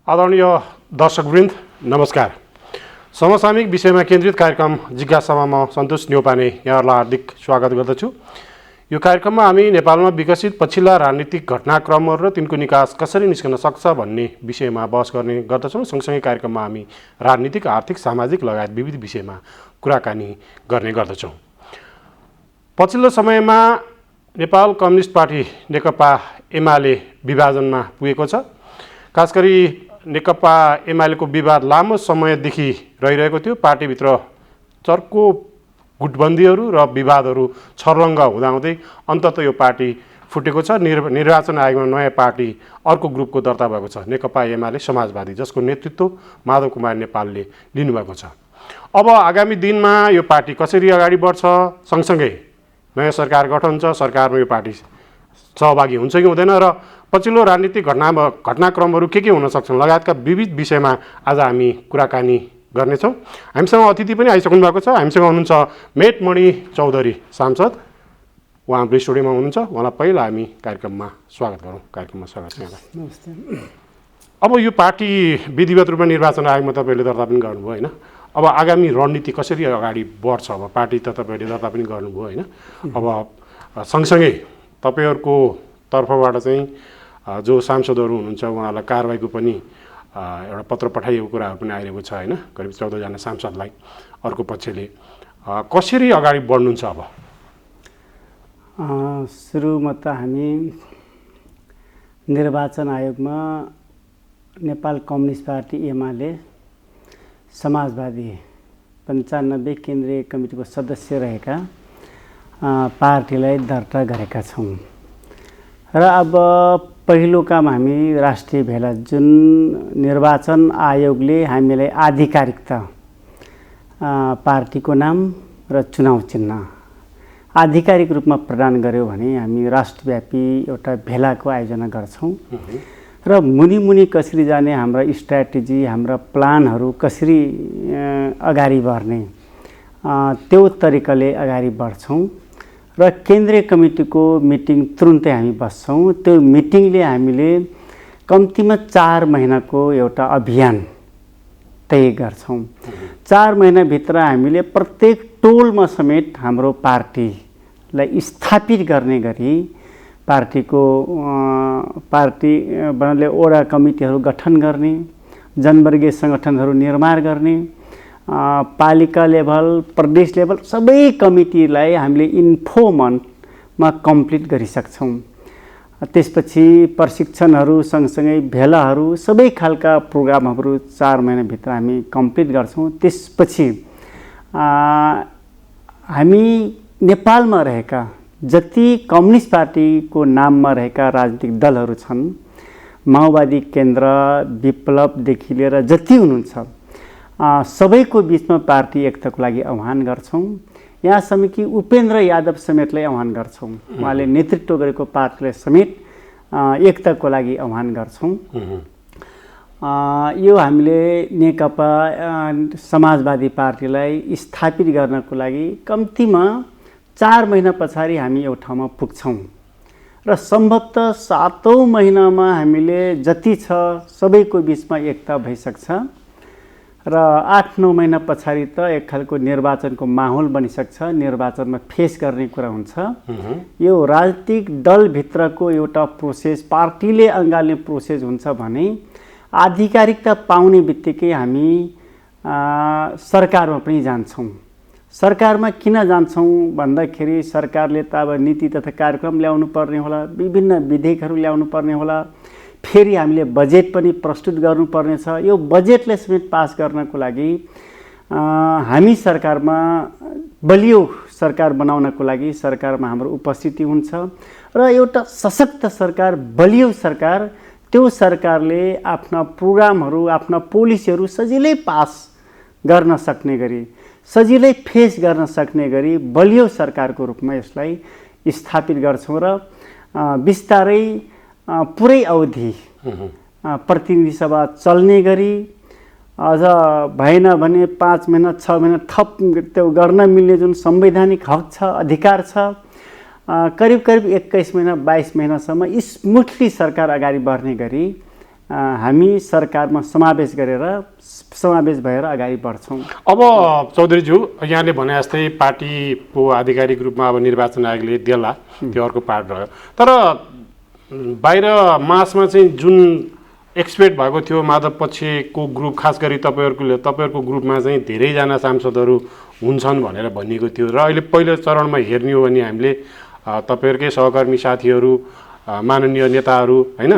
आदरणीय दर्शकवृन्द नमस्कार। समसामयिक विषयमा केन्द्रित कार्यक्रम जिज्ञासामा म सन्तोष न्यौपाने यहाँहरूलाई हार्दिक स्वागत गर्दछु। यो कार्यक्रममा हामी नेपालमा विकसित पछिल्ला राजनीतिक घटनाक्रमहरू र तिनको निकास कसरी निस्कन सक्छ भन्ने विषयमा बहस गर्ने गर्दछौँ। सँगसँगै कार्यक्रममा हामी राजनीतिक, आर्थिक, सामाजिक लगायत विविध विषयमा कुराकानी गर्ने गर्दछौँ। पछिल्लो समयमा नेपाल कम्युनिस्ट पार्टी नेकपा एमाले विभाजनमा पुगेको छ। खास गरी नेकपा एमालेको विवाद लामो समयदेखि रहिरहेको थियो। पार्टीभित्र चर्को गुटबन्दीहरू र विवादहरू छर्लङ्ग हुँदाहुँदै अन्ततः यो पार्टी फुटेको छ। निर्वाचन आयोगमा नयाँ पार्टी अर्को ग्रुपको दर्ता भएको छ, नेकपा एमाले समाजवादी, जसको नेतृत्व माधव कुमार नेपालले लिनुभएको छ। अब आगामी दिनमा यो पार्टी कसरी अगाडि बढ्छ, सँगसँगै नयाँ सरकार गठन छ, सरकारमा यो पार्टी सहभागी हुन्छ कि हुँदैन र पछिल्लो राजनीतिक घटनाक्रमहरू के हुन सक्छन् लगायतका विविध विषयमा आज हामी कुराकानी गर्नेछौँ। हामीसँग अतिथि पनि आइसक्नु भएको छ। हामीसँग हुनुहुन्छ मेटमणि चौधरी सांसद, उहाँ हाम्रो स्टुडियोमा हुनुहुन्छ। उहाँलाई पहिला हामी कार्यक्रममा स्वागत गरौँ। कार्यक्रममा स्वागत छ यहाँलाई। नमस्ते। अब यो पार्टी विधिवत रूपमा निर्वाचन आयोगमा तपाईँले दर्ता पनि गर्नुभयो होइन? अब आगामी रणनीति कसरी अगाडि बढ्छ? अब पार्टी त तपाईँले दर्ता पनि गर्नुभयो होइन? अब सँगसँगै तपाईँहरूको तर्फबाट चाहिँ जो सांसदहरू हुनुहुन्छ उहाँहरूलाई कारबाहीको पनि एउटा पत्र पठाइएको कुराहरू पनि आइरहेको छ होइन? करिब 14 जना सांसदलाई अर्को पक्षले कसरी अगाडि बढ्नुहुन्छ? अब सुरुमा त हामी निर्वाचन आयोगमा नेपाल कम्युनिस्ट पार्टी एमाले समाजवादी 95 केन्द्रीय कमिटीको सदस्य रहेका पार्टीलाई दर्ता गरेका छौँ। र अब पहिलो काम हामी राष्ट्रिय भेला, जुन निर्वाचन आयोगले हामीलाई आधिकारिकता पार्टीको नाम र चुनाव चिन्ह आधिकारिक रूपमा प्रदान गर्यो भने हामी राष्ट्रव्यापी एउटा भेलाको आयोजना गर्छौँ र मुनि मुनि कसरी जाने, हाम्रा स्ट्र्याटेजी, हाम्रा प्लानहरू कसरी अगाडि बढ्ने त्यो तरिकाले अगाडि बढ्छौँ र केन्द्रीय कमिटीको मिटिङ तुरुन्तै हामी बस्छौँ। त्यो मिटिङले हामीले कम्तीमा 4 महिनाको एउटा अभियान तय गर्छौँ। 4 महिनाभित्र हामीले प्रत्येक टोलमा समेत हाम्रो पार्टीलाई स्थापित गर्ने गरी पार्टी बनाउने वडा कमिटीहरू गठन गर्ने, जनवर्गीय सङ्गठनहरू निर्माण गर्ने, पालिका लेभल, प्रदेश लेभल सबै कमिटीलाई हामीले इन्फोमन्टमा कम्प्लिट गरिसक्छौँ। त्यसपछि प्रशिक्षणहरू सँगसँगै भेलाहरू सबै खालका प्रोग्रामहरू 4 महिनाभित्र हामी कम्प्लिट गर्छौँ। त्यसपछि हामी नेपालमा रहेका जति कम्युनिस्ट पार्टीको नाममा रहेका राजनीतिक दलहरू छन्, माओवादी केन्द्र, विप्लवदेखि लिएर जति हुनुहुन्छ सबैको बिचमा पार्टी एकताको लागि आह्वान गर्छौँ। यहाँसम्म कि उपेन्द्र यादव समेतलाई आह्वान गर्छौँ। उहाँले नेतृत्व गरेको पार्टीलाई समेत एकताको लागि आह्वान गर्छौँ। यो हामीले नेकपा समाजवादी पार्टीलाई स्थापित गर्नको लागि कम्तीमा 4 महिना पछाडि हामी एउटा ठाउँमा पुग्छौँ र सम्भवतः 7औं महिनामा हामीले जति छ सबैको बिचमा एकता भइसक्छ र 8-9 महिना पछाडि त एक खालको निर्वाचनको माहौल बनिसक्छ। निर्वाचनमा फेस गर्ने कुरा हुन्छ। यो राजनीतिक दलभित्रको एउटा प्रोसेस, पार्टीले अँगाल्ने प्रोसेस हुन्छ भने आधिकारिकता पाउने बित्तिकै हामी सरकारमा पनि जान्छौँ। सरकारमा किन जान्छौँ भन्दाखेरि सरकारले त अब नीति तथा कार्यक्रम ल्याउनु पर्ने होला, विभिन्न विधेयकहरू ल्याउनु पर्ने होला, फेरि हामीले बजेट पनि प्रस्तुत गर्नुपर्ने छ। यो बजेटलाई समेत पास गर्नको लागि हामी सरकारमा बलियो सरकार बनाउनको लागि सरकारमा हाम्रो उपस्थिति हुन्छ र एउटा सशक्त सरकार, बलियो सरकार, त्यो सरकारले आफ्ना प्रोग्रामहरू, आफ्ना पोलिसीहरू सजिलै पास गर्न सक्ने गरी, सजिलै फेस गर्न सक्ने गरी बलियो सरकारको रूपमा यसलाई स्थापित गर्छौँ र बिस्तारै पुरै अवधि प्रतिनिधि सभा चल्ने गरी, अझ भएन भने 5 महिना 6 महिना थप त्यो गर्न मिल्ने जुन संवैधानिक हक छ, अधिकार छ, करिब 21 महिना 22 महिनासम्म स्मुथली सरकार अगाडि बढ्ने गरी हामी सरकारमा समावेश भएर अगाडि बढ्छौँ। अब चौधरीज्यू, यहाँले भने जस्तै पार्टीको आधिकारिक रूपमा अब निर्वाचन आयोगले देला, त्यो अर्को पार्ट रह्यो। तर बाहिर मासमा चाहिँ जुन एक्सपेक्ट भएको थियो माधव पक्षको ग्रुप, खास गरी तपाईँहरूको ग्रुपमा चाहिँ धेरैजना सांसदहरू हुन्छन् भनेर भनिएको थियो र अहिले पहिलो चरणमा हेर्ने हो भने हामीले तपाईँहरूकै सहकर्मी साथीहरू, माननीय नेताहरू होइन,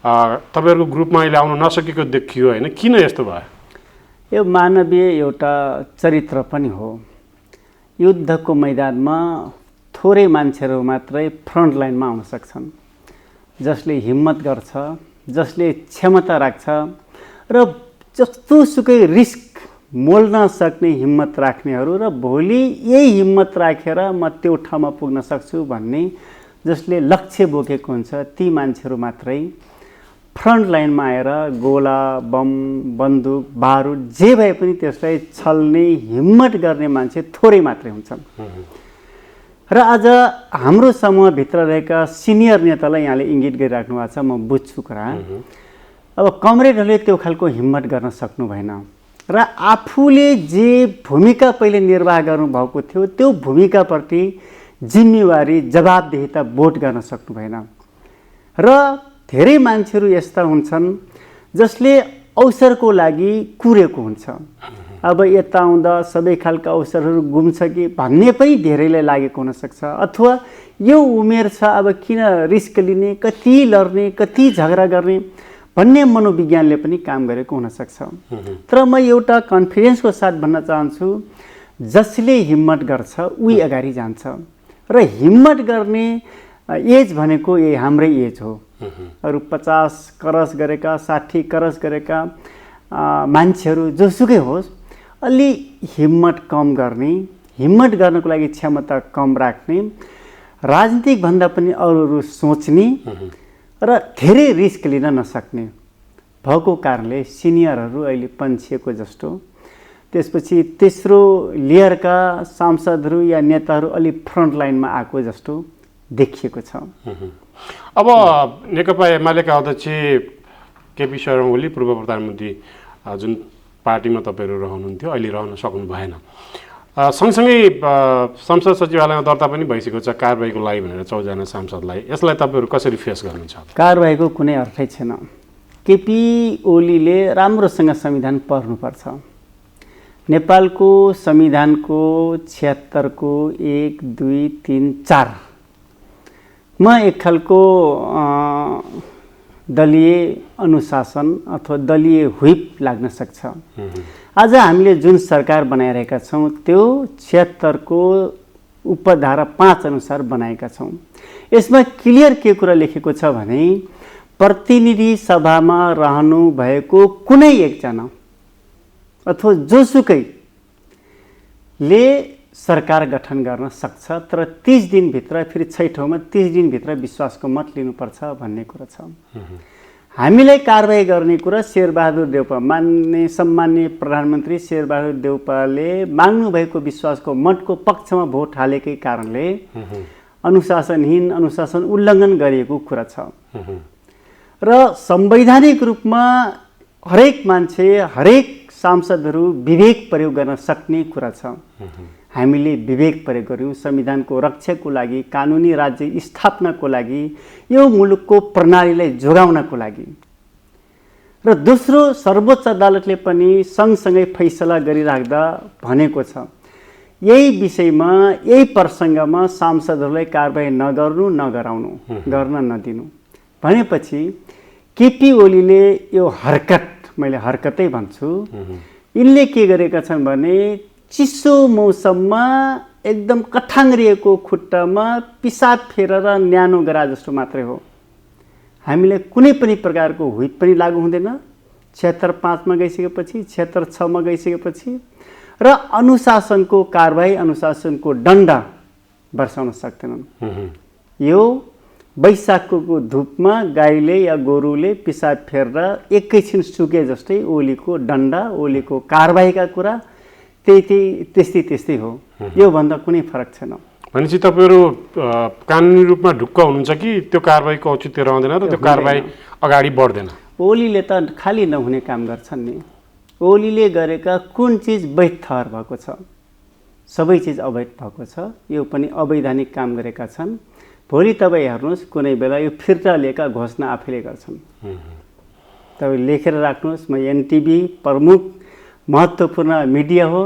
तपाईँहरूको ग्रुपमा अहिले आउन नसकेको देखियो होइन, किन यस्तो भयो? यो मानवीय एउटा चरित्र पनि हो। युद्धको मैदानमा थोरै मान्छेहरू मात्रै फ्रन्ट लाइनमा आउन सक्छन्, जसले हिम्मत गर्छ, जसले क्षमता राख्छ र जस्तोसुकै रिस्क मोल्न सक्ने हिम्मत राख्नेहरू र भोलि यही हिम्मत राखेर म त्यो ठाउँमा पुग्न सक्छु भन्ने जसले लक्ष्य बोकेको हुन्छ, ती मान्छेहरू मात्रै फ्रन्ट लाइनमा आएर गोला, बम, बन्दुक, बारुद जे भए पनि त्यसलाई छल्ने हिम्मत गर्ने मान्छे थोरै मात्रै हुन्छन्। र आज हाम्रो समूहभित्र रहेका सिनियर नेतालाई यहाँले इङ्गित गरिराख्नु भएको छ, म बुझ्छु कुरा। अब कमरेडहरूले त्यो खालको हिम्मत गर्न सक्नु भएन र आफूले जे भूमिका पहिले निर्वाह गर्नुभएको थियो त्यो भूमिकाप्रति जिम्मेवारी, जवाबदेहिता बोध गर्न सक्नु भएन। र धेरै मान्छेहरू यस्ता हुन्छन् जसले अवसरको लागि कुरेको हुन्छ। अब यता आउँदा सबै खालका अवसरहरू गुम्छ कि भन्ने पनि धेरैलाई लागेको हुनसक्छ, अथवा यो उमेर छ अब किन रिस्क लिने, कति लड्ने, कति झगडा गर्ने भन्ने मनोविज्ञानले पनि काम गरेको हुनसक्छ। तर म एउटा कन्फिडेन्सको साथ भन्न चाहन्छु, जसले हिम्मत गर्छ उही अगाडि जान्छ। र हिम्मत गर्ने एज भनेको यही हाम्रै एज हो। अरू 50 क्रस गरेका, 60 क्रस गरेका मान्छेहरू जोसुकै होस्, अलि हिम्मत कम गर्ने, हिम्मत गर्नको लागि क्षमता कम राख्ने, राजनीतिक भन्दा पनि अरू सोच्ने र धेरै रिस्क लिन नसक्ने भएको कारणले सिनियरहरू अहिले पन्छिएको जस्तो, त्यसपछि तेस्रो लेयरका सांसदहरू या नेताहरू अलि फ्रन्ट लाइनमा आएको जस्तो देखिएको छ। अब नेकपा एमालेका अध्यक्ष केपी शर्मा ओली, पूर्व प्रधानमन्त्री, जुन पार्टीमा तपाईँहरू रहनुहुन्थ्यो, अहिले रहन सक्नु भएन। सँगसँगै संसद सचिवालयमा दर्ता पनि भइसकेको छ कारबाहीको लागि भनेर 14 जना सांसदलाई। यसलाई तपाईँहरू कसरी फेस गर्नुहुन्छ? कारबाहीको कुनै अर्थै छैन। केपी ओलीले राम्रोसँग संविधान पढ्नुपर्छ। नेपालको संविधानको 76 को 1, 2, 3, 4 मा एक खालको दलीय अनुशासन अथवा दलीय हुइप लाग्न सक्छ। आज हामीले जुन सरकार बनाइरहेका छौँ त्यो 76 को उपधारा 5 अनुसार बनाएका छौँ। यसमा क्लियर के कुरा लेखेको छ भने प्रतिनिधि सभामा रहनु भएको कुनै एकजना अथवा जोसुकैले सरकार गठन गर्न सक्छ, तर 30 दिनभित्र, फेरि छैठौँमा 30 दिनभित्र विश्वासको मत लिनुपर्छ भन्ने कुरा छ। हामीलाई कारबाही गर्ने कुरा शेरबहादुर देउपा, सम्माननीय प्रधानमन्त्री शेरबहादुर देउपाले माग्नुभएको विश्वासको मतको पक्षमा भोट हालेकै कारणले अनुशासनहीन, अनुशासन उल्लङ्घन गरिएको कुरा छ। र संवैधानिक रूपमा हरेक मान्छे, हरेक सांसदहरू विवेक प्रयोग गर्न सक्ने कुरा छ। हामीले विवेक प्रयोग गर्यौँ संविधानको रक्षाको लागि, कानुनी राज्य स्थापनाको लागि, यो मुलुकको प्रणालीलाई जोगाउनको लागि। र दोस्रो, सर्वोच्च अदालतले पनि सँगसँगै फैसला गरिराख्दा भनेको छ यही विषयमा, यही प्रसङ्गमा सांसदहरूलाई कारबाही नगर्नु, नगराउनु, गर्न नदिनु भनेपछि केपी ओलीले यो हरकत, मैले हरकतै भन्छु, यिनले के गरेका छन् भने चिसो मौसममा एकदम कठाङ्ग्रिएको खुट्टामा पिसाब फेरेर न्यानो गरा जस्तो मात्रै हो। हामीलाई कुनै पनि प्रकारको हुइप पनि लागू हुँदैन 76(5) मा गइसकेपछि, 76(6) मा गइसकेपछि, र अनुशासनको कारबाही, अनुशासनको दण्ड बर्साउन सक्दैनन्। यो वैशाखको धुपमा गाईले या गोरुले पिसाब फेरेर एकैछिन सुके जस्तै ओलीको दण्ड, ओलीको कारबाहीका कुरा त्यस्तै हो। यो भन्दा कुनै फरक छैन। भनेपछि तपाईँहरू कानुनी रूपमा ढुक्क हुनुहुन्छ कि त्यो कारबाहीको औचित्य रहँदैन र त्यो कारबाही अगाडि बढ्दैन? ओलीले त खाली नहुने काम गर्छन् नि। ओलीले गरेका कुन चिज वैध ठहर भएको छ, सबै चिज अवैध भएको छ, यो पनि अवैधानिक काम गरेका छन्। भोलि तपाईँ हेर्नुहोस् कुनै बेला यो फिर्ता लिएका घोषणा आफैले गर्छन्। तपाईँ लेखेर राख्नुहोस्, म एनटिभी प्रमुख महत्त्वपूर्ण मिडिया हो,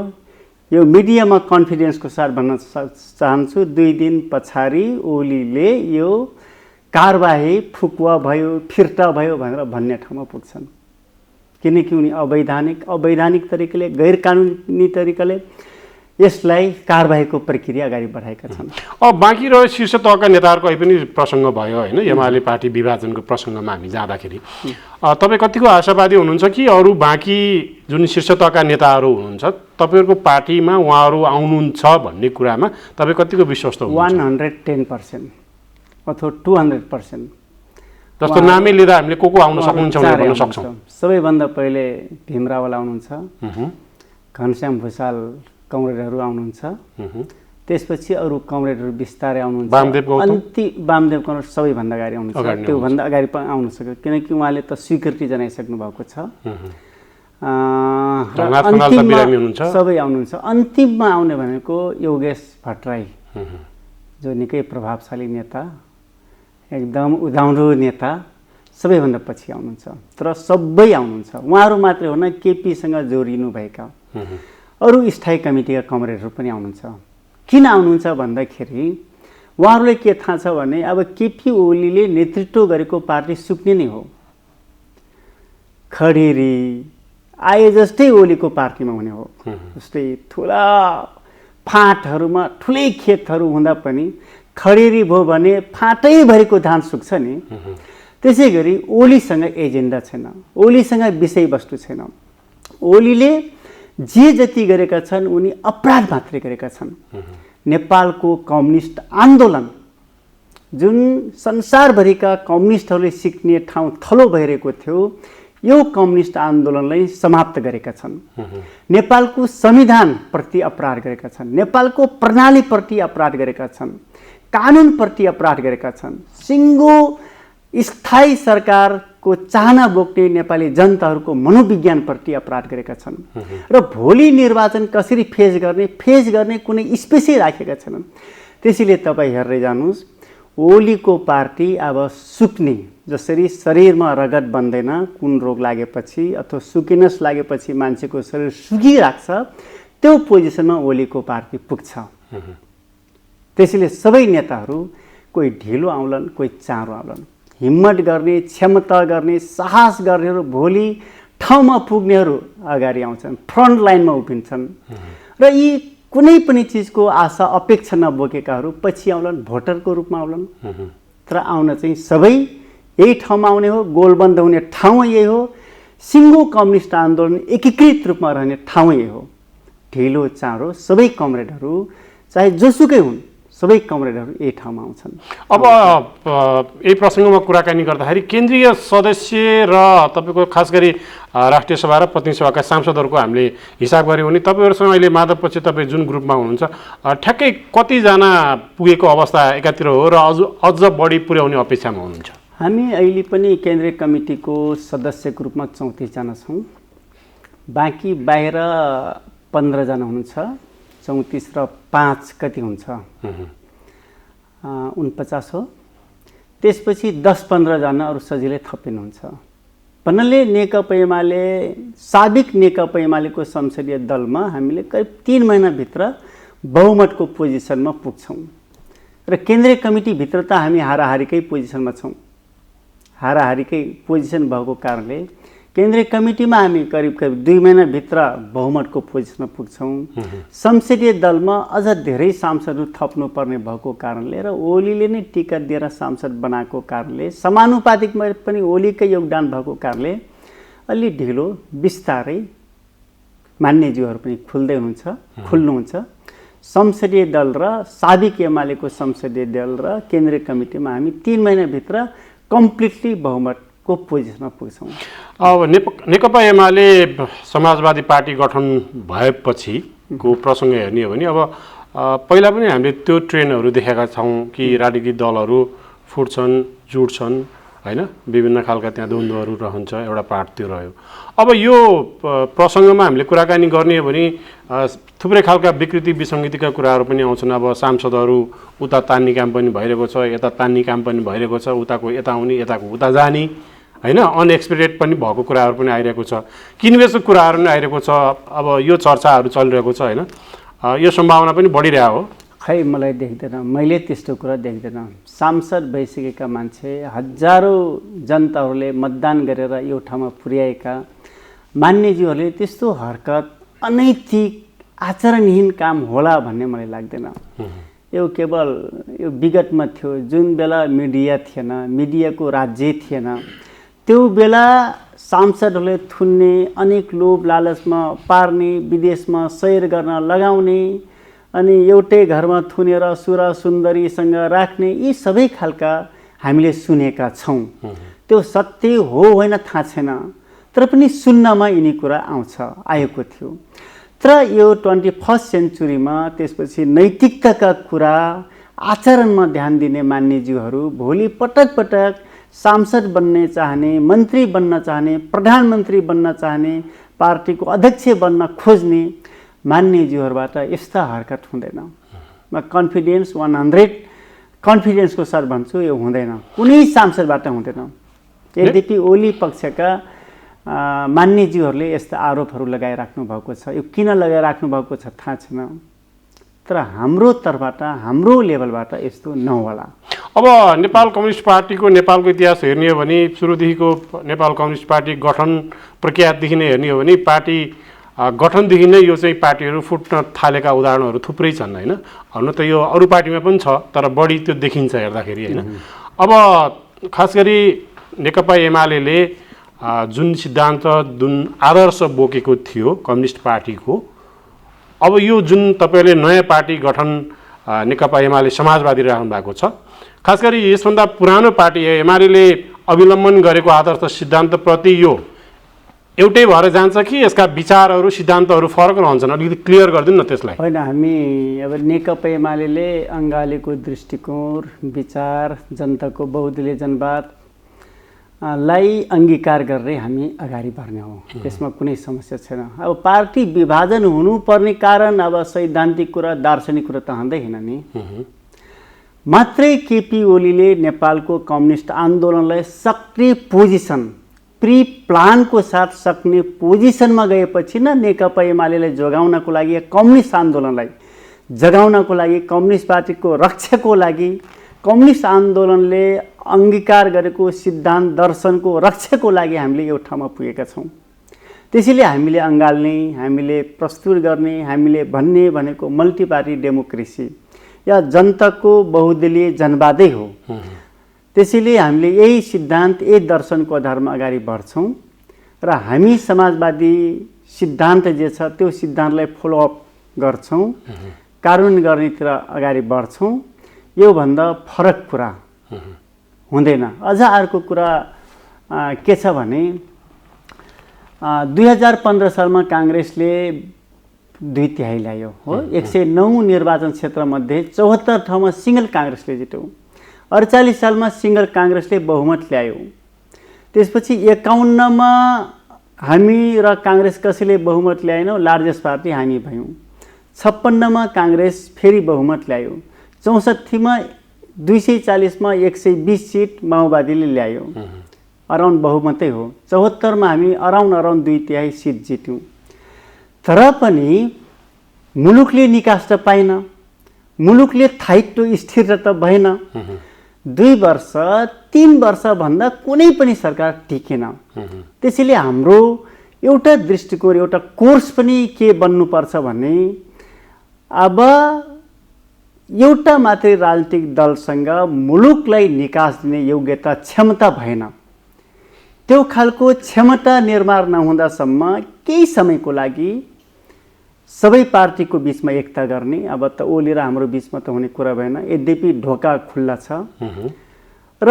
यो मिडियामा कन्फिडेन्सको साथ भन्न चाहन्छु 2 दिन पछाडि ओलीले यो कारबाही फुकुवा भयो, फिर्ता भयो भनेर भन्ने ठाउँमा पुग्छन्, किनकि उनी अवैधानिक तरिकाले, गैर कानुनी तरिकाले यसलाई कारबाहीको प्रक्रिया अगाडि बढाएका छन्। अब बाँकी रह्यो शीर्ष तहका नेताहरूको पनि प्रसङ्ग भयो होइन, एमाले पार्टी विभाजनको प्रसङ्गमा हामी जाँदाखेरि तपाईँ कतिको आशावादी हुनुहुन्छ कि अरू बाँकी जुन शीर्ष तहका नेताहरू हुनुहुन्छ तपाईँहरूको पार्टीमा उहाँहरू आउनुहुन्छ भन्ने कुरामा तपाईँ कतिको विश्वस्त हुनुहुन्छ? 110% अथवा 200%। जस्तो नामै लिँदा हामीले को आउन सक्नुहुन्छ भनेर भन्न सक्छौँ। सबैभन्दा पहिले भीमरावल आउनुहुन्छ, घनश्याम भुषाल कमरेडहरू आउनुहुन्छ, त्यसपछि अरू कमरेडहरू बिस्तारै आउनुहुन्छ, वामदेव कमरेड सबैभन्दा अगाडि आउनुहुन्छ, त्योभन्दा अगाडि पनि आउन सक्यो किनकि उहाँले त स्वीकृति जनाइसक्नु भएको छ। अन्तिममा सबै आउनुहुन्छ। अन्तिममा आउने भनेको योगेश भट्टराई, जो निकै प्रभावशाली नेता, एकदम उदाउँदो नेता, सबैभन्दा पछि आउनुहुन्छ। तर सबै आउनुहुन्छ, उहाँहरू मात्रै हो न, केपीसँग जोडिनु भएका अरू स्थायी कमिटीका कमरेडहरू पनि आउनुहुन्छ। किन आउनुहुन्छ भन्दाखेरि उहाँहरूलाई के थाहा छ भने अब केपी ओलीले नेतृत्व गरेको पार्टी सुक्ने नै हो। खडेरी आए जस्तै ओलीको पार्टीमा हुने हो। जस्तै ठुला फाँटहरूमा ठुलै खेतहरू हुँदा पनि खडेरी भयो भने फाँटैभरिको धान सुक्छ नि। त्यसै गरी ओलीसँग एजेन्डा छैन, ओलीसँग विषयवस्तु छैन। ओलीले जे जति गरेका छन् उनी अपराध मात्रै गरेका छन्। नेपालको कम्युनिस्ट आन्दोलन जुन संसारभरिका कम्युनिस्टहरूले सिक्ने ठाउँ थलो भइरहेको थियो, यो कम्युनिस्ट आन्दोलनलाई समाप्त गरेका छन्। नेपालको संविधानप्रति अपराध गरेका छन्, नेपालको प्रणालीप्रति अपराध गरेका छन्, कानुनप्रति अपराध गरेका छन्, सिङ्गो स्थायी सरकारको चाहना बोक्ने नेपाली जनताहरूको मनोविज्ञानप्रति अपराध गरेका छन्। र भोलि निर्वाचन कसरी फेस गर्ने कुनै स्पेसै राखेका छैनन्। त्यसैले तपाईँ हेर्दै जानुहोस्, ओलीको पार्टी अब सुक्ने, जसरी शरीरमा रगत बन्दैन कुन रोग लागेपछि अथवा सुकिनस लागेपछि मान्छेको शरीर सुकिराख्छ, त्यो पोजिसनमा ओलीको पार्टी पुग्छ। त्यसैले सबै नेताहरू कोही ढिलो आउलान्, कोही चाँडो आउलान्, हिम्मत गर्ने, क्षमता गर्ने, साहस गर्नेहरू भोलि ठाउँमा पुग्नेहरू अगाडि आउँछन्, फ्रन्ट लाइनमा उभिन्छन्। र यी कुनै पनि चिजको आशा अपेक्षा नबोकेकाहरू पछि आउलान्, भोटरको रूपमा आउलान्। तर आउन चाहिँ सबै यही ठाउँमा आउने हो, गोलबन्द हुने ठाउँ यही हो, सिङ्गो कम्युनिस्ट आन्दोलन एकीकृत रूपमा रहने ठाउँ यही हो। ढिलो चाँडो सबै कमरेडहरू चाहे जोसुकै हुन्, सबै कमरेडहरू यही ठाउँमा आउँछन्। अब यही प्रसङ्गमा कुराकानी गर्दाखेरि केन्द्रीय सदस्य र तपाईँको खास गरी राष्ट्रिय सभा र प्रतिनिधि सभाका सांसदहरूको हामीले हिसाब गऱ्यौँ भने तपाईँहरूसँग अहिले माधवपछि तपाईँ जुन ग्रुपमा हुनुहुन्छ ठ्याक्कै कतिजना पुगेको अवस्था एकातिर हो र अझ बढी पुर्याउने अपेक्षामा हुनुहुन्छ? हामी अहिले पनि केन्द्रीय कमिटीको सदस्यको रूपमा 34 जना छौँ। बाँकी बाहिर 15 जना हुनुहुन्छ। 34 र 5 कति हुन्छ? 49 हो। त्यसपछि 10-15 जना अरू सजिलै थपिनुहुन्छ। भन्नाले नेकपा एमाले, साबिक नेकपा एमालेको संसदीय दलमा हामीले करिब 3 महिनाभित्र बहुमतको पोजिसनमा पुग्छौँ र केन्द्रीय कमिटीभित्र त हामी हाराहारीकै पोजिसनमा छौँ। हाराहारीकै पोजिसन भएको कारणले केन्द्रीय कमिटीमा हामी करिब 2 महिनाभित्र बहुमतको पोजिसनमा पुग्छौँ। संसदीय दलमा अझ धेरै सांसदहरू थप्नुपर्ने भएको कारणले र ओलीले नै टिकट दिएर सांसद बनाएको कारणले, समानुपातिकमा पनि ओलीकै योगदान भएको कारणले अलि ढिलो बिस्तारै मान्यज्यूहरू पनि खुल्नुहुन्छ। संसदीय दल र साबिक एमालेको संसदीय दल र केन्द्रीय कमिटीमा हामी 3 महिनाभित्र कम्प्लिटली बहुमतको पोजिसनमा पुग्छौँ। अब नेकपा एमाले समाजवादी पार्टी गठन भएपछिको प्रसङ्ग हेर्ने हो भने अब पहिला पनि हामीले त्यो ट्रेन्डहरू देखेका छौँ कि राजनीतिक दलहरू फुट्छन्, जुट्छन् हैन, विभिन्न खालका त्यहाँ द्वन्द्वहरू रहन्छ, एउटा पार्ट त्यो रह्यो। अब यो प्रसङ्गमा हामीले कुराकानी गर्ने हो भने थुप्रै खालका विकृति विसङ्गतिका कुराहरू पनि आउँछन्। अब सांसदहरू उता तान्ने काम पनि भइरहेको छ, यता तान्ने काम पनि भइरहेको छ, उताको यता आउने यताको उता जाने हैन, अनएक्सपेक्टेड पनि भएको कुराहरू पनि आइरहेको छ, किनबेचको कुराहरू पनि आइरहेको छ। अब यो चर्चाहरू चलिरहेको छ हैन, यो सम्भावना पनि बढिरहेको हो। खै मलाई देख्दैन, मैले त्यस्तो कुरा देख्दैन। सांसद भइसकेका मान्छे, हजारौँ जनताहरूले मतदान गरेर यो ठाउँमा पुर्याएका मान्यज्यूहरूले त्यस्तो हरकत अनैतिक आचरणहीन काम होला भन्ने मलाई लाग्दैन। यो केवल यो विगतमा थियो, जुन बेला मिडिया थिएन, मिडियाको राज्य थिएन, त्यो बेला सांसदहरूले थुन्ने, अनेक लोभ लालचमा पार्ने, विदेशमा सैर गर्न लगाउने, अनि एउटै घरमा थुनेर सुरा सुन्दरीसँग राख्ने, यी सबै खालका हामीले सुनेका छौँ। त्यो सत्य हो होइन थाहा छैन, तर पनि सुन्नमा यिनी कुरा आएको थियो। तर यो 21st सेन्चुरीमा त्यसपछि नैतिकताका कुरा, आचरणमा ध्यान दिने मान्यज्यूहरू भोलि पटक पटक सांसद बन्ने चाहने, मन्त्री बन्न चाहने, प्रधानमन्त्री बन्न चाहने, पार्टीको अध्यक्ष बन्न खोज्ने मान्यज्यूहरूबाट यस्ता हरकत हुँदैन। म कन्फिडेन्स 100 कन्फिडेन्सको साथ भन्छु, यो हुँदैन, कुनै सांसदबाट हुँदैन। यद्यपि ओली पक्षका मान्यज्यूहरूले यस्ता आरोपहरू लगाइराख्नु भएको छ। यो किन लगाइराख्नु भएको छ थाहा छैन, तर हाम्रो तर्फबाट, हाम्रो लेभलबाट यस्तो नहोला। अब नेपाल कम्युनिस्ट पार्टीको नेपालको इतिहास हेर्ने हो भने सुरुदेखिको नेपाल कम्युनिस्ट पार्टी गठन प्रक्रियादेखि नै हेर्ने हो भने पार्टी गठनदेखि नै यो चाहिँ पार्टीहरू फुट्न थालेका उदाहरणहरू थुप्रै छन् हैन। हुन त यो अरू पार्टीमा पनि छ, तर बढी त्यो देखिन्छ हेर्दाखेरि हैन। अब खास गरी नेकपा एमाले जुन सिद्धान्त, जुन आदर्श बोकेको थियो कम्युनिस्ट पार्टीको, अब यो जुन तपाईँले नयाँ पार्टी गठन नेकपा एमाले समाजवादी राख्नु भएको छ, खास गरी यसभन्दा पुरानो पार्टी एमाले अवलम्बन गरेको आदर्श सिद्धान्तप्रति यो एउटै भएर जान्छ कि यसका विचारहरू सिद्धान्तहरू फरक रहन्छन्? अलिकति क्लियर गरिदिनु न त्यसलाई। होइन, हामी अब नेकपा एमाले अङ्गालेको दृष्टिकोण, विचार, जनताको बहुदलीय जनवाद लाई अङ्गीकार गरेर हामी अगाडि बढ्ने हो, त्यसमा कुनै समस्या छैन। अब पार्टी विभाजन हुनुपर्ने कारण अब सैद्धान्तिक कुरा, दार्शनिक कुरा त हुँदैन नि। मात्रै केपी ओलीले नेपालको कम्युनिस्ट आन्दोलनलाई सक्रिय पोजिसन, प्री प्लानको साथ सक्ने पोजिसनमा गएपछि न नेकपा एमालेलाई जोगाउनको लागि, कम्युनिस्ट आन्दोलनलाई जगाउनको लागि, कम्युनिस्ट पार्टीको रक्षाको लागि, कम्युनिस्ट आन्दोलनले अङ्गीकार गरेको सिद्धान्त दर्शनको रक्षाको लागि हामीले यो ठाउँमा पुगेका छौँ। त्यसैले हामीले अँगाल्ने, हामीले प्रस्तुत गर्ने, हामीले भन्ने भनेको मल्टी पार्टी डेमोक्रेसी या जनताको बहुदलीय जनवादै हो। त्यसैले हामीले यही सिद्धान्त, यही दर्शनको आधारमा अगाडि बढ्छौँ र हामी समाजवादी सिद्धान्त जे छ त्यो सिद्धान्तलाई फलोअप गर्छौँ, कार्यान्वयन गर्नेतिर अगाडि बढ्छौँ। योभन्दा फरक कुरा हुँदैन। अझ अर्को कुरा के छ भने 2015 सालमा काङ्ग्रेसले 2/3 ल्यायो हो। 109 निर्वाचन क्षेत्रमध्ये 74 ठाउँमा सिङ्गल काङ्ग्रेसले जित्यो। 48 सालमा सिङ्गल काङ्ग्रेसले बहुमत ल्यायो। त्यसपछि 51मा हामी र काङ्ग्रेस कसैले बहुमत ल्याएनौँ, लार्जेस्ट पार्टी हामी भयौँ। 56मा काङ्ग्रेस फेरि बहुमत ल्यायो। 64मा 240मा 120 सिट माओवादीले ल्यायो, अराउन्ड बहुमतै हो। 74मा हामी अराउन्ड 2/3 सिट जित्यौँ। तर पनि मुलुकले निकास त पाएन, मुलुकले स्थायित्व स्थिर त भएन। 2 वर्ष 3 वर्षभन्दा कुनै पनि सरकार टिकेन। त्यसैले हाम्रो एउटा दृष्टिकोण, एउटा कोर्स पनि के बन्नुपर्छ भने अब एउटा मात्रै राजनीतिक दलसँग मुलुकलाई निकास दिने योग्यता, क्षमता भएन। त्यो खालको क्षमता निर्माण नहुँदासम्म केही समयको लागि सबै पार्टीको बिचमा एकता गर्ने, अब त ओली र हाम्रो बिचमा त हुने कुरा भएन, यद्यपि ढोका खुल्ला छ। र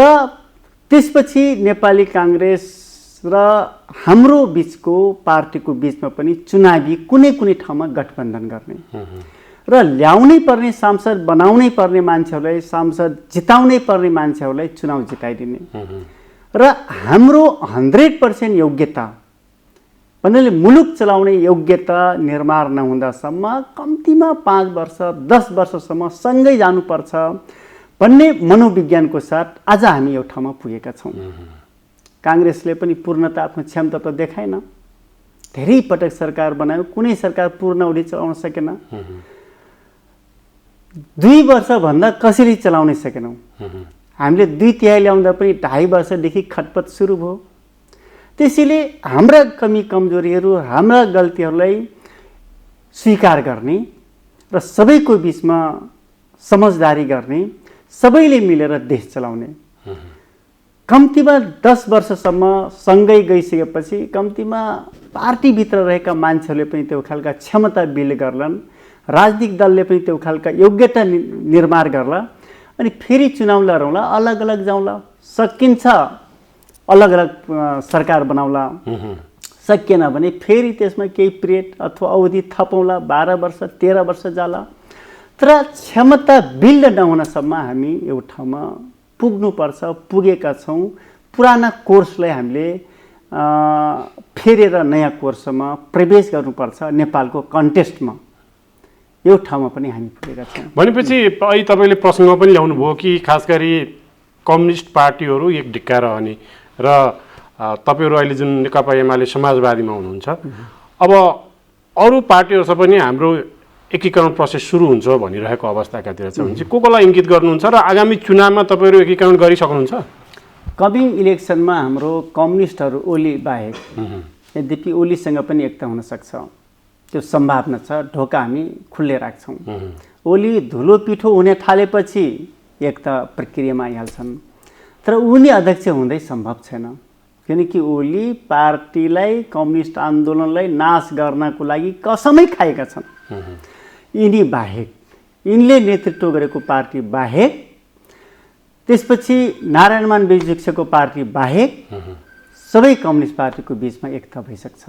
त्यसपछि नेपाली काङ्ग्रेस र हाम्रो बिचको पार्टीको बिचमा पनि चुनावी कुनै ठाउँमा गठबन्धन गर्ने र ल्याउनै पर्ने सांसद, बनाउनै पर्ने मान्छेहरूलाई, सांसद जिताउनै पर्ने मान्छेहरूलाई चुनाव जिताइदिने र हाम्रो 100% योग्यता भन्नाले मुलुक चलाउने योग्यता निर्माण नहुँदासम्म कम्तीमा 5 वर्ष 10 वर्षसम्म सँगै जानुपर्छ भन्ने मनोविज्ञानको साथ आज हामी एउटा ठाउँमा पुगेका छौँ। काङ्ग्रेसले पनि पूर्णता आफ्नो क्षमता त देखाएन, धेरै पटक सरकार बनायो, कुनै सरकार पूर्ण अवधि चलाउन सकेन। 2 वर्षभन्दा कसरी चलाउनै सकेनौँ। हामीले 2/3 ल्याउँदा पनि 2.5 वर्षदेखि खटपट सुरु भयो। त्यसैले हाम्रा कमी कमजोरीहरू, हाम्रा गल्तीहरूलाई स्वीकार गर्ने र सबैको बिचमा समझदारी गर्ने, सबैले मिलेर देश चलाउने। कम्तीमा 10 वर्षसम्म सँगै गइसकेपछि कम्तीमा पार्टीभित्र रहेका मान्छेहरूले पनि त्यो खालका क्षमता बिल्ड गर्लान्, राजनीतिक दलले पनि त्यो खालका योग्यता निर्माण गर्ला, अनि फेरि चुनाव लडौँला, अलग अलग जाउँला। सकिन्छ अलग अलग सरकार बनाउला, सकिएन भने फेरि त्यसमा केही पिरियड अथवा अवधि थपौँला, 12 वर्ष 13 वर्ष जाला। तर क्षमता बिल्ड नहुनसम्म हामी एउटा ठाउँमा पुग्नुपर्छ, पुगेका छौँ। पुराना कोर्सलाई हामीले फेरेर नयाँ कोर्समा प्रवेश गर्नुपर्छ नेपालको कन्टेस्टमा। यो ठाउँमा पनि हामी पुगेका छौँ। भनेपछि अहिले तपाईँले प्रसङ्गमा पनि ल्याउनु भयो कि खास गरी कम्युनिस्ट पार्टीहरू एक ढिक्का रहने र तपाईँहरू अहिले जुन नेकपा एमाले समाजवादीमा हुनुहुन्छ, अब अरू पार्टीहरूसँग पनि हाम्रो एकीकरण प्रोसेस सुरु हुन्छ भनिरहेको अवस्थाकातिर छ भने चाहिँ कोलाई इङ्गित गर्नुहुन्छ र आगामी चुनावमा तपाईँहरू एकीकरण गरिसक्नुहुन्छ? कमिङ इलेक्सनमा हाम्रो कम्युनिस्टहरू ओली बाहेक, यद्यपि ओलीसँग पनि एकता हुनसक्छ, त्यो सम्भावना छ, ढोका हामी खुल्ले राख्छौँ। ओली धुलो पिठो हुने थालेपछि एकता प्रक्रियामा आइहाल्छन्, तर उनी अध्यक्ष हुँदै सम्भव छैन, किनकि ओली पार्टीलाई, कम्युनिस्ट आन्दोलनलाई नाश गर्नको लागि कसमै खाएका छन्। यिनी बाहेक, यिनले नेतृत्व गरेको पार्टी बाहेक, त्यसपछि नारायणमान विजुक्सेको पार्टी बाहेक सबै कम्युनिस्ट पार्टीको बिचमा एकता भइसक्छ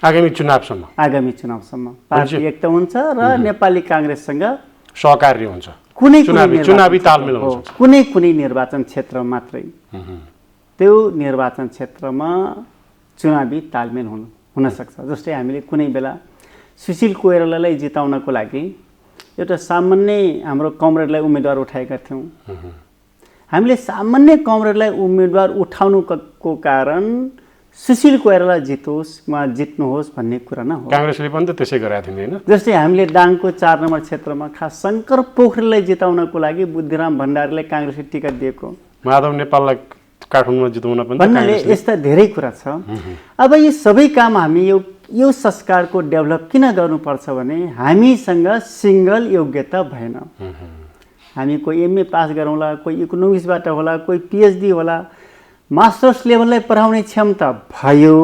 आगामी चुनावसम्म। आगामी चुनावसम्म पार्टी एकता हुन्छ र नेपाली काङ्ग्रेससँग सहकार्य हुन्छ, कुनै चुनावी तालमेल हुन्छ, कुनै निर्वाचन क्षेत्र मात्रै। त्यो निर्वाचन क्षेत्रमा चुनावी तालमेल हुन सक्छ। जस्तै हामीले कुनै बेला सुशील कोइरालालाई जिताउनको लागि एउटा सामान्य हाम्रो कमरेडलाई उम्मेदवार उठाएका थियौँ। हामीले सामान्य कमरेडलाई उम्मेदवार उठाउनुको कारण सुशील कोइराला जितोस्, उहाँ जित्नुहोस् भन्ने कुरा न हो। काङ्ग्रेसले पनि त त्यसै गरेका थिए हैन? जस्तै हामीले दाङको 4 नम्बर क्षेत्रमा खास शङ्कर पोखरेललाई जिताउनको लागि बुद्धिराम भण्डारीलाई काङ्ग्रेसले टिकट दिएको, माधव नेपाललाई काठमाडौँमा जिताउन पनि भन्नाले यस्ता धेरै कुरा छ। अब यी सबै काम हामी यो संस्कारको डेभलप किन गर्नुपर्छ भने हामीसँग सिङ्गल योग्यता भएन। हामी कोही एमए पास गरौँला, कोही इकोनोमिक्सबाट होला, कोही पिएचडी होला, मास्टर्स लेभललाई पढाउने क्षमता भयो,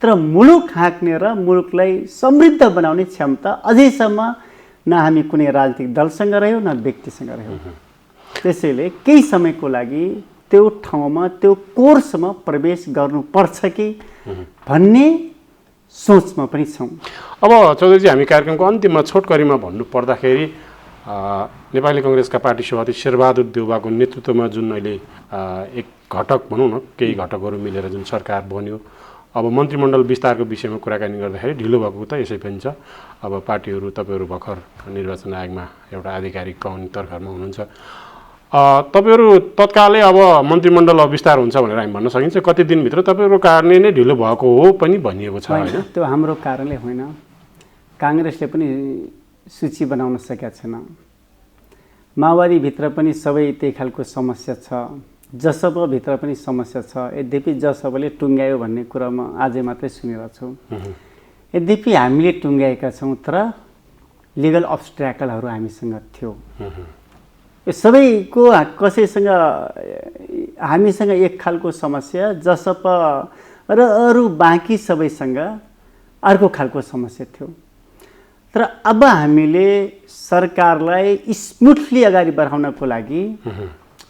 तर मुलुक हाँक्ने र मुलुकलाई समृद्ध बनाउने क्षमता अझैसम्म न हामी कुनै राजनीतिक दलसँग रह्यौँ, न व्यक्तिसँग रह्यौँ। त्यसैले केही समयको लागि त्यो ठाउँमा, त्यो कोर्समा प्रवेश गर्नुपर्छ कि भन्ने सोचमा पनि छौँ। अब चौधरीजी, हामी कार्यक्रमको अन्तिममा छोटकरीमा भन्नु पर्दाखेरि नेपाली कङ्ग्रेसका पार्टी सभापति शेरबहादुर देउवाको नेतृत्वमा जुन अहिले एक घटक भनौँ न, केही घटकहरू मिलेर जुन सरकार बन्यो, अब मन्त्रीमण्डल विस्तारको विषयमा कुराकानी गर्दाखेरि ढिलो भएको त यसै पनि छ। अब पार्टीहरू, तपाईँहरू भर्खर निर्वाचन आयोगमा एउटा आधिकारिक पाउने तर्खरमा हुनुहुन्छ। तपाईँहरू तत्कालै अब मन्त्रीमण्डल विस्तार हुन्छ भनेर हामी भन्न सकिन्छ? कति दिनभित्र तपाईँहरूको कारणले नै ढिलो भएको हो पनि भनिएको छ होइन? त्यो हाम्रो कारणले होइन, काङ्ग्रेसले पनि सूची बनाउन सकेका छैन। माओवादीभित्र पनि सबै त्यही खालको समस्या छ, जसपाभित्र पनि समस्या छ। यद्यपि जसपाले टुङ्ग्यायो भन्ने कुरा म आजै मात्रै सुनेको छु। यद्यपि हामीले टुङ्ग्याएका छौँ, तर लिगल अब्स्ट्याकलहरू हामीसँग थियो। यो सबैको कसैसँग हामीसँग एक खालको समस्या, जसपा र अरू बाँकी सबैसँग अर्को खालको समस्या थियो। तर अब हामीले सरकारलाई स्मुथली अगाडि बढाउनको लागि,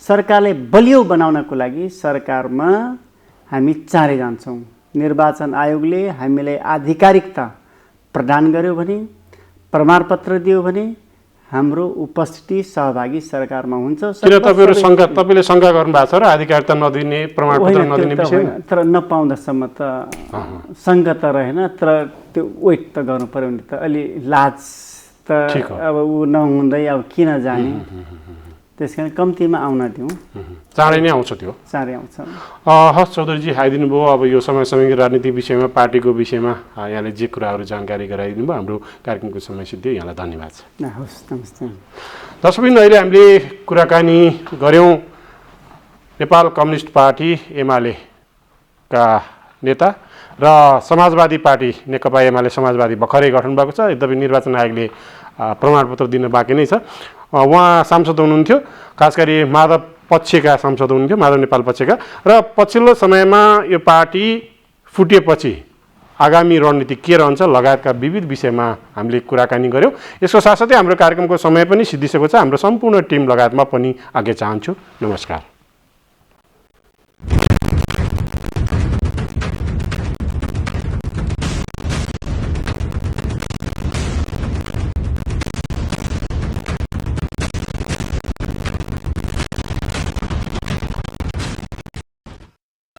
सरकारलाई बलियो बनाउनको लागि सरकारमा हामी चाँडै जान्छौँ। निर्वाचन आयोगले हामीलाई आधिकारिकता प्रदान गर्यो भने, प्रमाणपत्र दियो भने हाम्रो उपस्थिति सहभागी सरकारमा हुन्छ। किन तपाईँले शङ्का गर्नु भएको छ र आधिकारिता नदिने प्रमाणपत्र नदिने विषयमा? तर नपाउँदासम्म त शङ्का त रहेन, तर त्यो वेट त गर्नु पर्यो भने त अलि लाज त अब ऊ नहुँदै अब किन जाने, त्यस कारण कम्तीमा आउन दिउँ। चाँडै नै आउँछ त्यो, चाँडै आउँछ। हस् चौधरीजी, आइदिनु भयो। अब यो समसामयिक राजनीतिक विषयमा, पार्टीको विषयमा यहाँले जे कुराहरू जानकारी गराइदिनु भयो। हाम्रो कार्यक्रमको समय सिद्धियो, यहाँलाई धन्यवाद छ। हस्, नमस्ते। दर्शकवृन्द, अहिले हामीले कुराकानी गऱ्यौँ नेपाल कम्युनिस्ट पार्टी एमालेका नेता र समाजवादी पार्टी नेकपा एमाले समाजवादी भर्खरै गठन भएको छ। यद्यपि निर्वाचन आयोगले प्रमाणपत्र दिन बाँकी नै छ। उहाँ सांसद हुनुहुन्थ्यो, खास गरी माधव पक्षका सांसद हुनुहुन्थ्यो, माधव नेपाल पक्षका। र पछिल्लो समयमा यो पार्टी फुटिएपछि आगामी रणनीति के रहन्छ लगायतका विविध विषयमा हामीले कुराकानी गऱ्यौँ। यसको साथसाथै हाम्रो कार्यक्रमको समय पनि सिद्धिसकेको छ। हाम्रो सम्पूर्ण टिम लगायतमा पनि आज्ञा चाहन्छु। नमस्कार।